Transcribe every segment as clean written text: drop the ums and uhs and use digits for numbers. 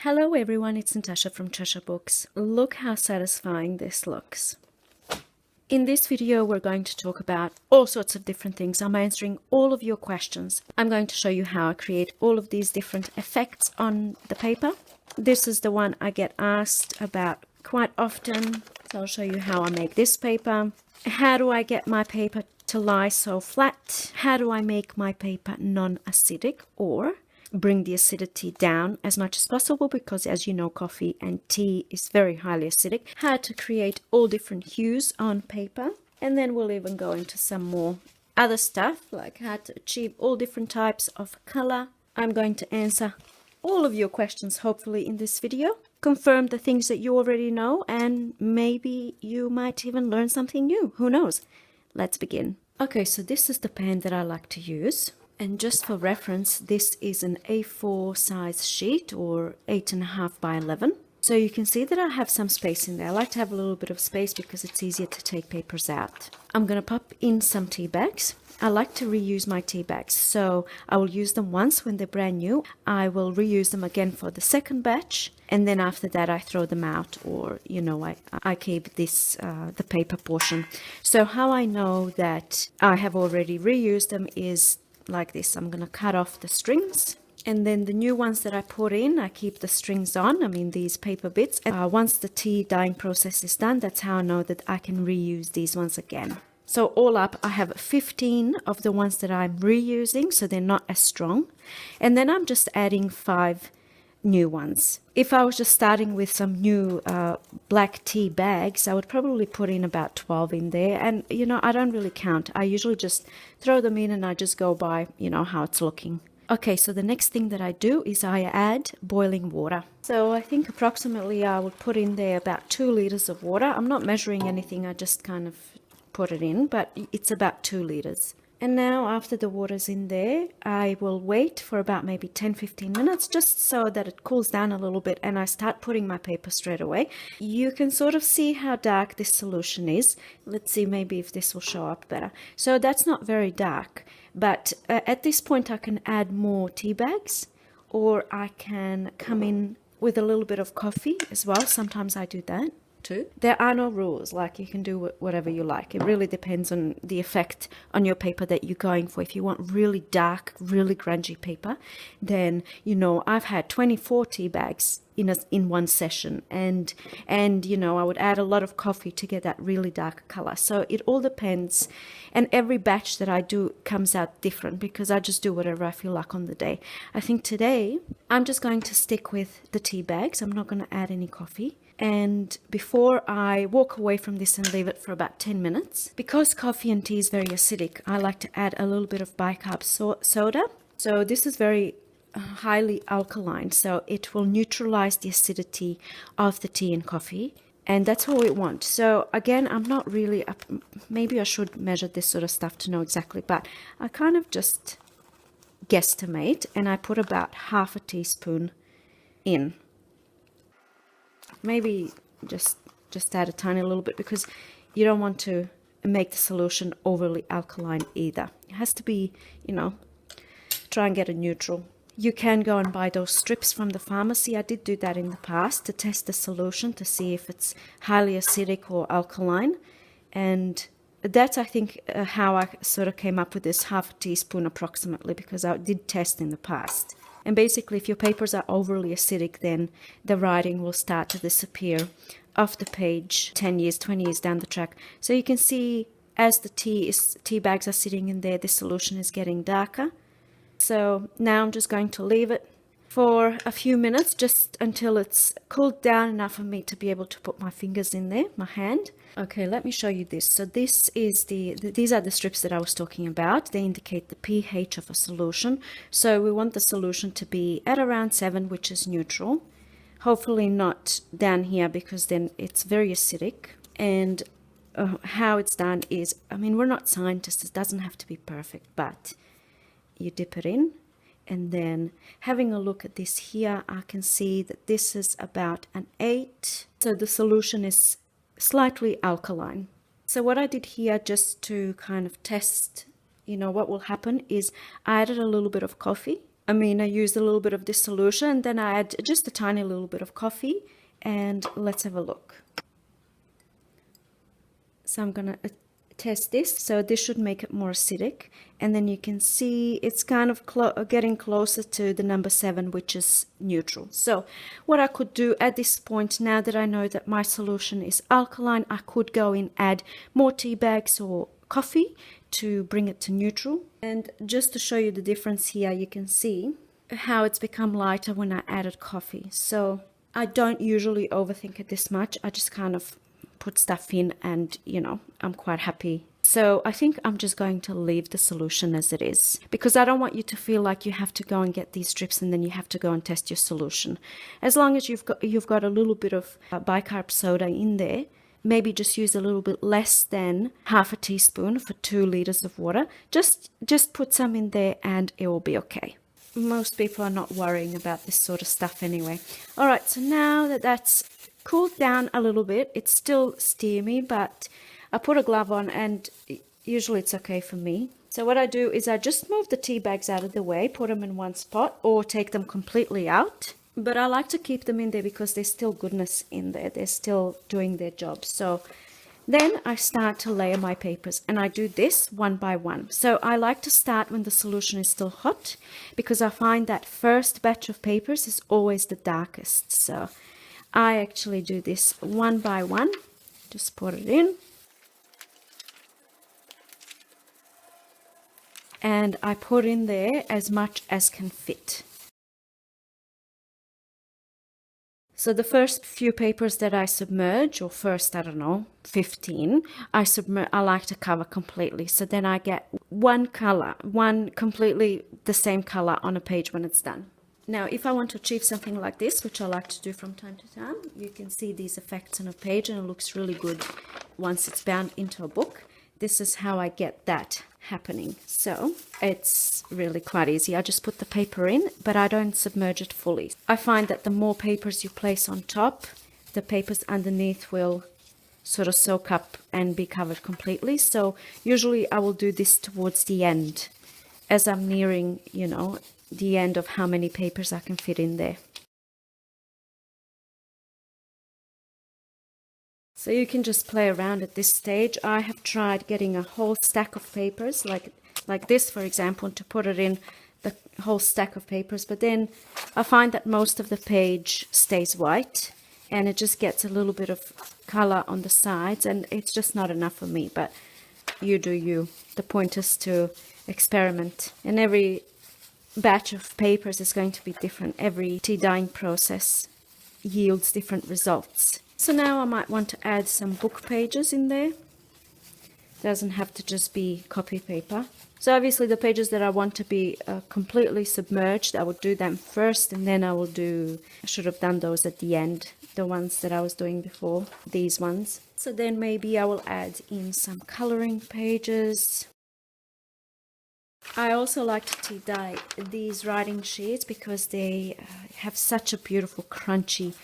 Hello everyone, it's Natasha from Treasure Books. Look how satisfying this looks. In this video, we're going to talk about all sorts of different things. I'm answering all of your questions. I'm going to show you how I create all of these different effects on the paper. This is the one I get asked about quite often. So I'll show you how I make this paper. How do I get my paper to lie so flat? How do I make my paper non-acidic or bring the acidity down as much as possible, because as you know, coffee and tea is very highly acidic. How to create all different hues on paper, and then we'll even go into some more other stuff like how to achieve all different types of color. I'm going to answer all of your questions hopefully in this video, confirm the things that you already know, and maybe you might even learn something new. Who knows? Let's begin. Okay, so this is the pen that I like to use. And just for reference, this is an A4 size sheet or 8.5 by 11. So you can see that I have some space in there. I like to have a little bit of space because it's easier to take papers out. I'm going to pop in some tea bags. I like to reuse my tea bags. So I will use them once when they're brand new. I will reuse them again for the second batch. And then after that, I throw them out, or, you know, I keep this, the paper portion. So how I know that I have already reused them is like this. I'm going to cut off the strings, and then the new ones that I put in, I keep the strings on, I mean these paper bits. And once the tea dyeing process is done, that's how I know that I can reuse these ones again. So all up, I have 15 of the ones that I'm reusing, so they're not as strong. And then I'm just adding 5 new ones. If I was just starting with some new black tea bags, I would probably put in about 12 in there. And, you know, I don't really count. I usually just throw them in and I just go by, you know, how it's looking. Okay, so the next thing that I do is I add boiling water. So I think approximately I would put in there about 2 liters of water. I'm not measuring anything, I just kind of put it in, but it's about 2 liters. And now after the water's in there, I will wait for about maybe 10-15 minutes just so that it cools down a little bit, and I start putting my paper straight away. You can sort of see how dark this solution is. Let's see maybe if this will show up better. So that's not very dark, but at this point I can add more tea bags, or I can come in with a little bit of coffee as well. Sometimes I do that too. There are no rules, like you can do whatever you like. It really depends on the effect on your paper that you're going for. If you want really dark, really grungy paper, then, you know, I've had 24 tea bags in one session, and you know, I would add a lot of coffee to get that really dark color. So it all depends, and every batch that I do comes out different because I just do whatever I feel like on the day. I think today I'm just going to stick with the tea bags. I'm not going to add any coffee. And before I walk away from this and leave it for about 10 minutes, because coffee and tea is very acidic, I like to add a little bit of bicarb soda. So this is very highly alkaline, so it will neutralize the acidity of the tea and coffee. And that's what we want. So again, I'm not really up, maybe I should measure this sort of stuff to know exactly, but I kind of just guesstimate, and I put about half a teaspoon in. Maybe just add a tiny little bit, because you don't want to make the solution overly alkaline either. It has to be, you know, try and get it neutral. You can go and buy those strips from the pharmacy. I did do that in the past to test the solution to see if it's highly acidic or alkaline. And that's, I think, how I sort of came up with this half a teaspoon approximately, because I did test in the past. And basically, if your papers are overly acidic, then the writing will start to disappear off the page 10 years, 20 years down the track. So you can see as the tea bags are sitting in there, the solution is getting darker. So now I'm just going to leave it for a few minutes, just until it's cooled down enough for me to be able to put my fingers in there, my hand. Okay, let me show you this. So this is these are the strips that I was talking about. They indicate the pH of a solution. So we want the solution to be at around 7, which is neutral. Hopefully not down here, because then it's very acidic. And how it's done is, I mean, we're not scientists. It doesn't have to be perfect, but you dip it in. And then having a look at this here, I can see that this is about an 8. So the solution is slightly alkaline. So what I did here, just to kind of test, you know, what will happen, is I added a little bit of coffee. I use a little bit of this solution, and then I add just a tiny little bit of coffee, and let's have a look. So I'm gonna test this. So this should make it more acidic, and then you can see it's kind of getting closer to the number 7, which is neutral. So what I could do at this point, now that I know that my solution is alkaline, I could go in, add more tea bags or coffee to bring it to neutral. And just to show you the difference here, you can see how it's become lighter when I added coffee. So I don't usually overthink it this much. I just kind of put stuff in, and I'm quite happy. So I think I'm just going to leave the solution as it is, because I don't want you to feel like you have to go and get these strips and then you have to go and test your solution. As long as you've got a little bit of bicarb soda in there, maybe just use a little bit less than half a teaspoon for 2 liters of water. Just put some in there and it will be okay. Most people are not worrying about this sort of stuff anyway. All right, so now that that's cooled down a little bit, it's still steamy, but I put a glove on and usually it's okay for me. So what I do is I just move the tea bags out of the way, put them in one spot, or take them completely out. But I like to keep them in there because there's still goodness in there. They're still doing their job. So then I start to layer my papers, and I do this one by one. So I like to start when the solution is still hot, because I find that first batch of papers is always the darkest. So I actually do this one by one. Just put it in. And I put in there as much as can fit. So the first few papers that I submerge, or first, I don't know, 15, I like to cover completely. So then I get one color, one completely the same color on a page when it's done. Now, if I want to achieve something like this, which I like to do from time to time, you can see these effects on a page, and it looks really good once it's bound into a book. This is how I get that happening. So it's really quite easy. I just put the paper in, but I don't submerge it fully. I find that the more papers you place on top, the papers underneath will sort of soak up and be covered completely. So usually I will do this towards the end, as I'm nearing, the end of how many papers I can fit in there. So you can just play around at this stage. I have tried getting a whole stack of papers, like this, for example, to put it in the whole stack of papers, but then I find that most of the page stays white, and it just gets a little bit of color on the sides, and it's just not enough for me. But you do you. The point is to experiment, and every batch of papers is going to be different. Every tea dyeing process yields different results. So now I might want to add some book pages in there. Doesn't have to just be copy paper. So obviously the pages that I want to be completely submerged, I would do them first, and then I should have done those at the end, the ones that I was doing before, these ones. So then maybe I will add in some coloring pages. I also like to tea dye these writing sheets because they have such a beautiful crunchy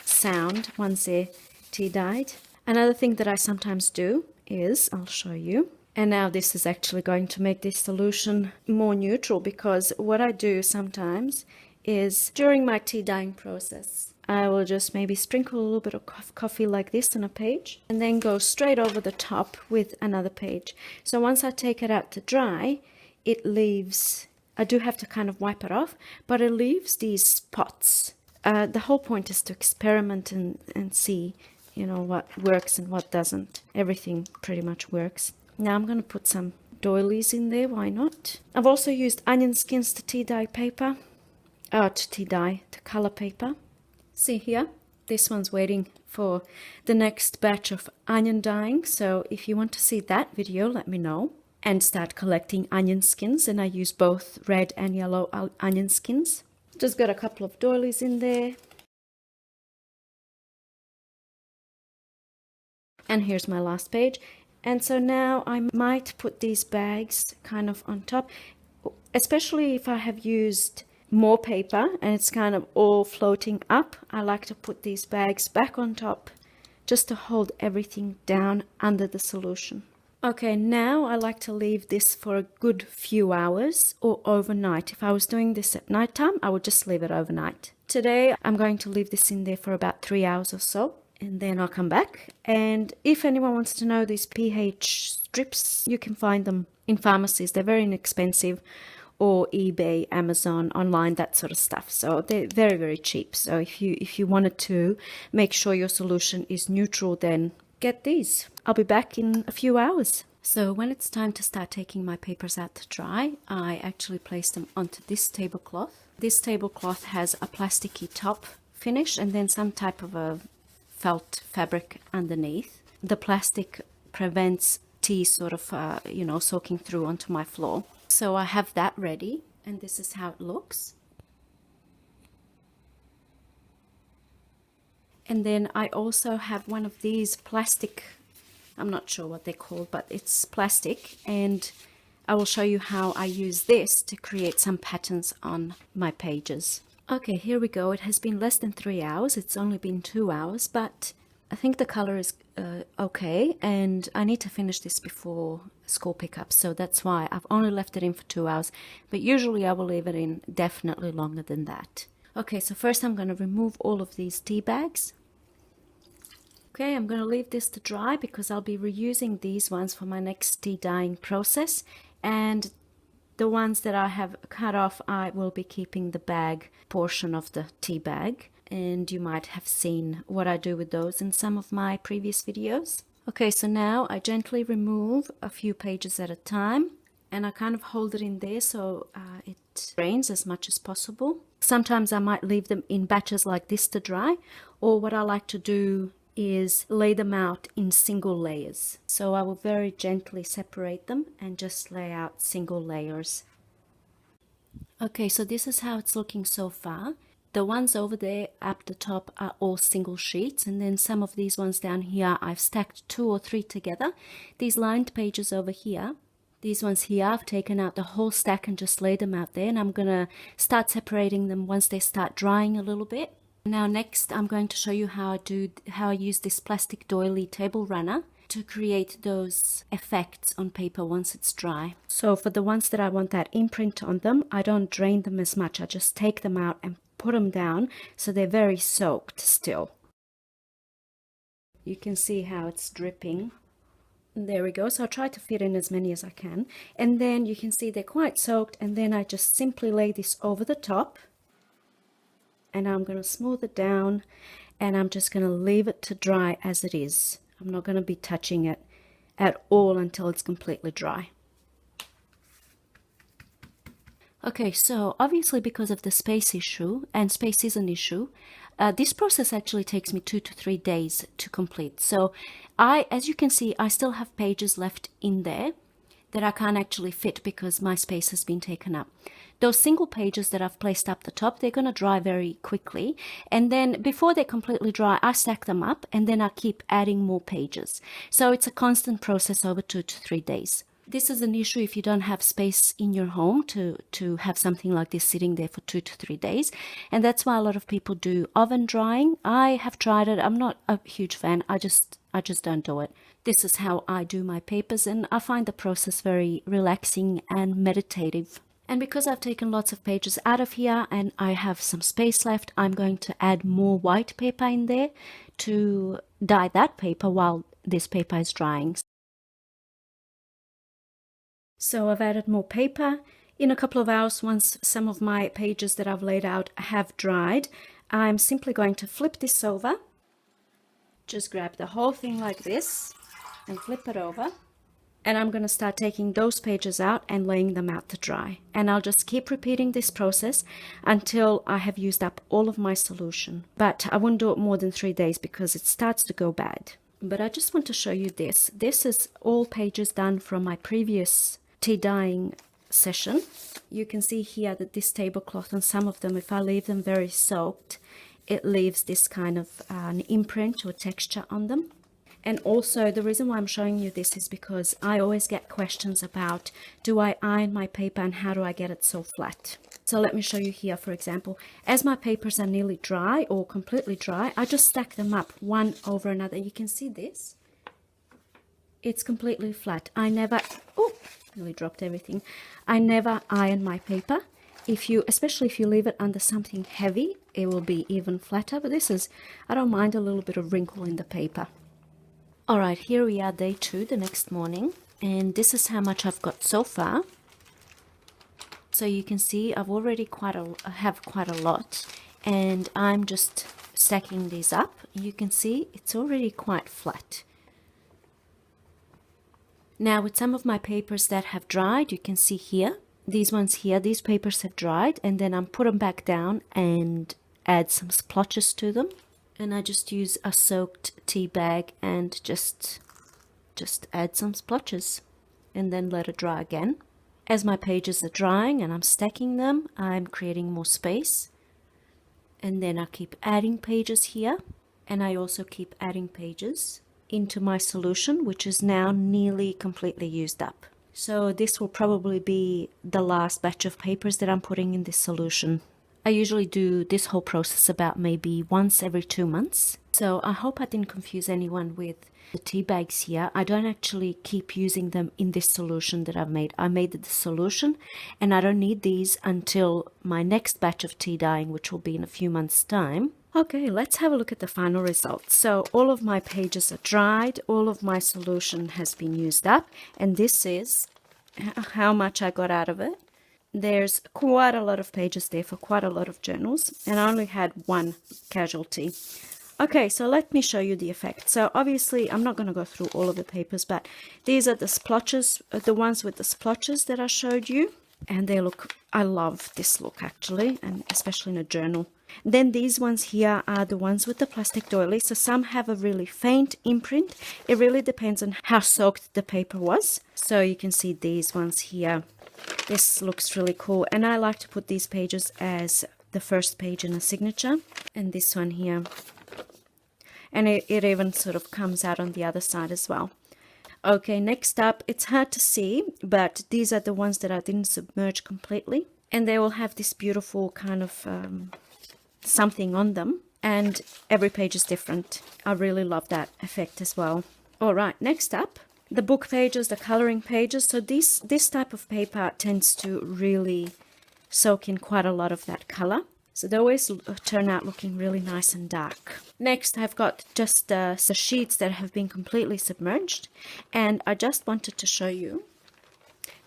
sound once they're tea dyed. Another thing that I sometimes do is, I'll show you, and now this is actually going to make this solution more neutral, because what I do sometimes is during my tea dyeing process, I will just maybe sprinkle a little bit of coffee like this on a page, and then go straight over the top with another page. So once I take it out to dry, it leaves, I do have to kind of wipe it off, but it leaves these spots. The whole point is to experiment and see, what works and what doesn't. Everything pretty much works. Now I'm going to put some doilies in there, why not? I've also used onion skins to tea dye paper, to color paper. See here, this one's waiting for the next batch of onion dyeing. So if you want to see that video, let me know. And start collecting onion skins, and I use both red and yellow onion skins. Just got a couple of doilies in there. And here's my last page. And so now I might put these bags kind of on top, especially if I have used more paper and it's kind of all floating up. I like to put these bags back on top just to hold everything down under the solution. Okay, now I like to leave this for a good few hours or overnight. If I was doing this at nighttime, I would just leave it overnight. Today, I'm going to leave this in there for about 3 hours or so, and then I'll come back. And if anyone wants to know these pH strips, you can find them in pharmacies. They're very inexpensive, or eBay, Amazon, online, that sort of stuff. So they're very, very cheap. So if you wanted to make sure your solution is neutral, then get these. I'll be back in a few hours. So when it's time to start taking my papers out to dry, I actually place them onto this tablecloth. This tablecloth has a plasticky top finish and then some type of a felt fabric underneath. The plastic prevents tea sort of, soaking through onto my floor. So I have that ready, and this is how it looks. And then I also have one of these plastic, I'm not sure what they're called, but it's plastic, and I will show you how I use this to create some patterns on my pages. Okay, here we go. It has been less than 3 hours. It's only been 2 hours, but I think the color is okay, and I need to finish this before school pickup, so that's why I've only left it in for 2 hours, but usually I will leave it in definitely longer than that. Okay, so first I'm going to remove all of these tea bags. Okay, I'm going to leave this to dry because I'll be reusing these ones for my next tea dyeing process, and the ones that I have cut off, I will be keeping the bag portion of the tea bag, and you might have seen what I do with those in some of my previous videos. Okay, so now I gently remove a few pages at a time, and I kind of hold it in there so it drains as much as possible. Sometimes I might leave them in batches like this to dry, or what I like to do is lay them out in single layers. So I will very gently separate them and just lay out single layers. Okay, so this is how it's looking so far. The ones over there up the top are all single sheets, and then some of these ones down here I've stacked 2 or 3 together. These lined pages over here, these ones here, I've taken out the whole stack and just laid them out there, and I'm gonna start separating them once they start drying a little bit. Now next I'm going to show you how I use this plastic doily table runner to create those effects on paper once it's dry. So for the ones that I want that imprint on them, I don't drain them as much. I just take them out and put them down so they're very soaked still. You can see how it's dripping. There we go. So I'll try to fit in as many as I can. And then you can see they're quite soaked, and then I just simply lay this over the top. And I'm going to smooth it down, and I'm just going to leave it to dry as it is. I'm not going to be touching it at all until it's completely dry. Okay, so obviously because of the space issue, and space is an issue, this process actually takes me 2 to 3 days to complete. So as you can see, I still have pages left in there that I can't actually fit because my space has been taken up. Those single pages that I've placed up the top, they're going to dry very quickly. And then before they're completely dry, I stack them up, and then I keep adding more pages. So it's a constant process over 2 to 3 days. This is an issue if you don't have space in your home to have something like this sitting there for 2 to 3 days. And that's why a lot of people do oven drying. I have tried it. I'm not a huge fan. I just don't do it. This is how I do my papers, and I find the process very relaxing and meditative. And because I've taken lots of pages out of here and I have some space left, I'm going to add more white paper in there to dye that paper while this paper is drying. So I've added more paper. In a couple of hours, once some of my pages that I've laid out have dried, I'm simply going to flip this over. Just grab the whole thing like this and flip it over. And I'm going to start taking those pages out and laying them out to dry. And I'll just keep repeating this process until I have used up all of my solution. But I wouldn't do it more than 3 days because it starts to go bad. But I just want to show you this. This is all pages done from my previous tea dyeing session. You can see here that this tablecloth, on some of them, if I leave them very soaked, it leaves this kind of an imprint or texture on them. And also the reason why I'm showing you this is because I always get questions about, do I iron my paper and how do I get it so flat? So let me show you here, for example. As my papers are nearly dry or completely dry, I just stack them up one over another. You can see this. It's completely flat. I never, oh, nearly dropped everything. I never iron my paper. Especially if you leave it under something heavy, it will be even flatter. But I don't mind a little bit of wrinkle in the paper. All right, here we are, day 2, the next morning. And this is how much I've got so far. So you can see I've already have quite a lot. And I'm just stacking these up. You can see it's already quite flat. Now with some of my papers that have dried, you can see here, these ones here, these papers have dried, and then I'm put them back down and add some splotches to them. And I just use a soaked tea bag and just add some splotches and then let it dry again. As my pages are drying and I'm stacking them, I'm creating more space. And then I keep adding pages here, and I also keep adding pages into my solution, which is now nearly completely used up. So this will probably be the last batch of papers that I'm putting in this solution. I usually do this whole process about maybe once every 2 months. So I hope I didn't confuse anyone with the tea bags here. I don't actually keep using them in this solution that I've made. I made the solution and I don't need these until my next batch of tea dyeing, which will be in a few months' time. Okay, let's have a look at the final results. So all of my pages are dried, all of my solution has been used up, and this is how much I got out of it. There's quite a lot of pages there for quite a lot of journals, and I only had one casualty. Okay, so let me show you the effect. So obviously I'm not going to go through all of the papers, but these are the splotches, the ones with the splotches that I showed you. And they look, I love this look actually, and especially in a journal. Then these ones here are the ones with the plastic doily. So some have a really faint imprint. It really depends on how soaked the paper was. So you can see these ones here. This looks really cool. And I like to put these pages as the first page in a signature. And this one here. And it even sort of comes out on the other side as well. Okay, next up, it's hard to see, but these are the ones that I didn't submerge completely. And they will have this beautiful kind of something on them. And every page is different. I really love that effect as well. All right, next up, the book pages, the coloring pages. So this type of paper tends to really soak in quite a lot of that color. So they always turn out looking really nice and dark. Next, I've got just the sheets that have been completely submerged. And I just wanted to show you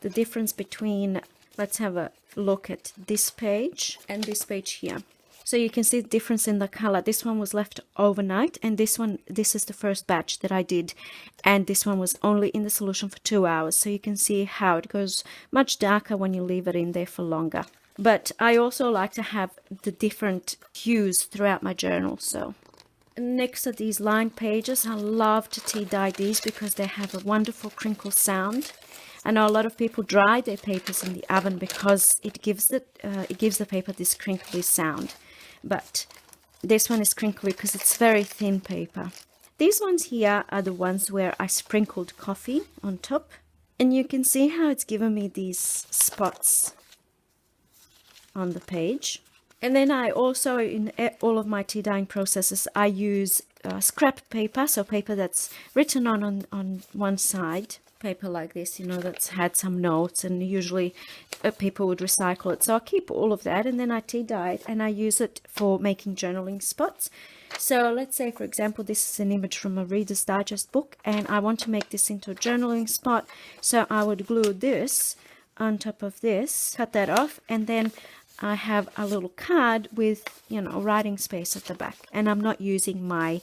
the difference between, let's have a look at this page and this page here. So you can see the difference in the color. This one was left overnight, and this is the first batch that I did. And this one was only in the solution for 2 hours. So you can see how it goes much darker when you leave it in there for longer. But I also like to have the different hues throughout my journal. So next are these lined pages. I love to tea dye these because they have a wonderful crinkle sound. I know a lot of people dry their papers in the oven because it gives the paper this crinkly sound. But this one is crinkly because it's very thin paper. These ones here are the ones where I sprinkled coffee on top. And you can see how it's given me these spots on the page. And then I also, in all of my tea dyeing processes, I use scrap paper, so paper that's written on one side, paper like this, you know, that's had some notes, and usually people would recycle it. So I keep all of that, and then I tea dye it, and I use it for making journaling spots. So let's say, for example, this is an image from a Reader's Digest book, and I want to make this into a journaling spot. So I would glue this on top of this, cut that off, and then I have a little card with, you know, writing space at the back. And I'm not using my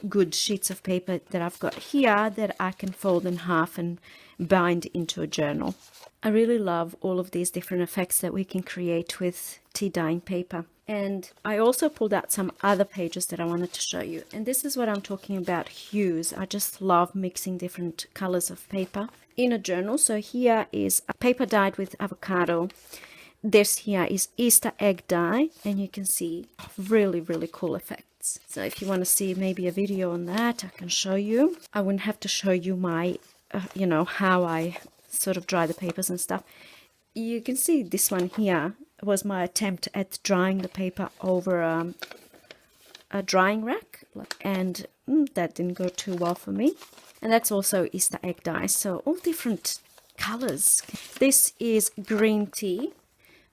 good sheets of paper that I've got here that I can fold in half and bind into a journal. I really love all of these different effects that we can create with tea dyeing paper. And I also pulled out some other pages that I wanted to show you. And this is what I'm talking about, hues. I just love mixing different colors of paper in a journal. So here is a paper dyed with avocado. This here is Easter egg dye, and you can see really, really cool effects. So if you want to see maybe a video on that, I can show you. I wouldn't have to show you my, you know, how I sort of dry the papers and stuff. You can see this one here was my attempt at drying the paper over a drying rack. And that didn't go too well for me. And that's also Easter egg dies, so all different colors. This is green tea.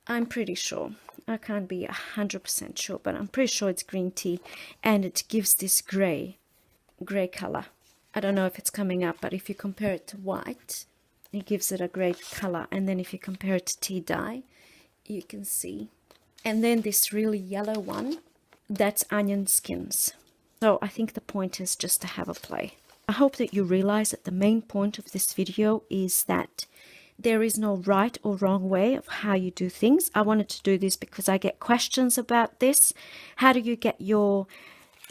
I'm pretty sure. I can't be 100% sure, but I'm pretty sure it's green tea, and it gives this gray color. I don't know if it's coming up, but if you compare it to white, it gives it a gray color. And then if you compare it to tea dye, you can see. And then this really yellow one, that's onion skins. So I think the point is just to have a play. I hope that you realize that the main point of this video is that there is no right or wrong way of how you do things. I wanted to do this because I get questions about this. How do you get your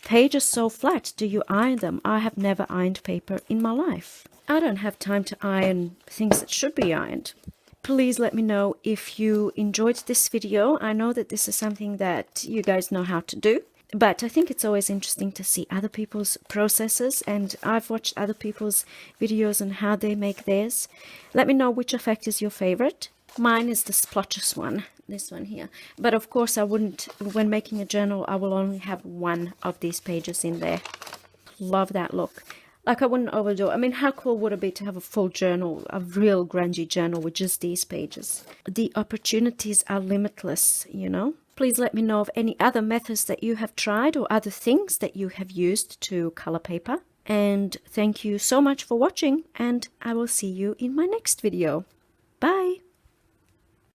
pages so flat? Do you iron them? I have never ironed paper in my life. I don't have time to iron things that should be ironed. Please let me know if you enjoyed this video. I know that this is something that you guys know how to do, but I think it's always interesting to see other people's processes, and I've watched other people's videos on how they make theirs. Let me know which effect is your favorite. Mine is the splotches one, this one here. But of course I wouldn't, when making a journal, I will only have one of these pages in there. Love that look. Like, I wouldn't overdo it. I mean, how cool would it be to have a full journal, a real grungy journal with just these pages? The opportunities are limitless, you know? Please let me know of any other methods that you have tried or other things that you have used to color paper. And thank you so much for watching, and I will see you in my next video. Bye!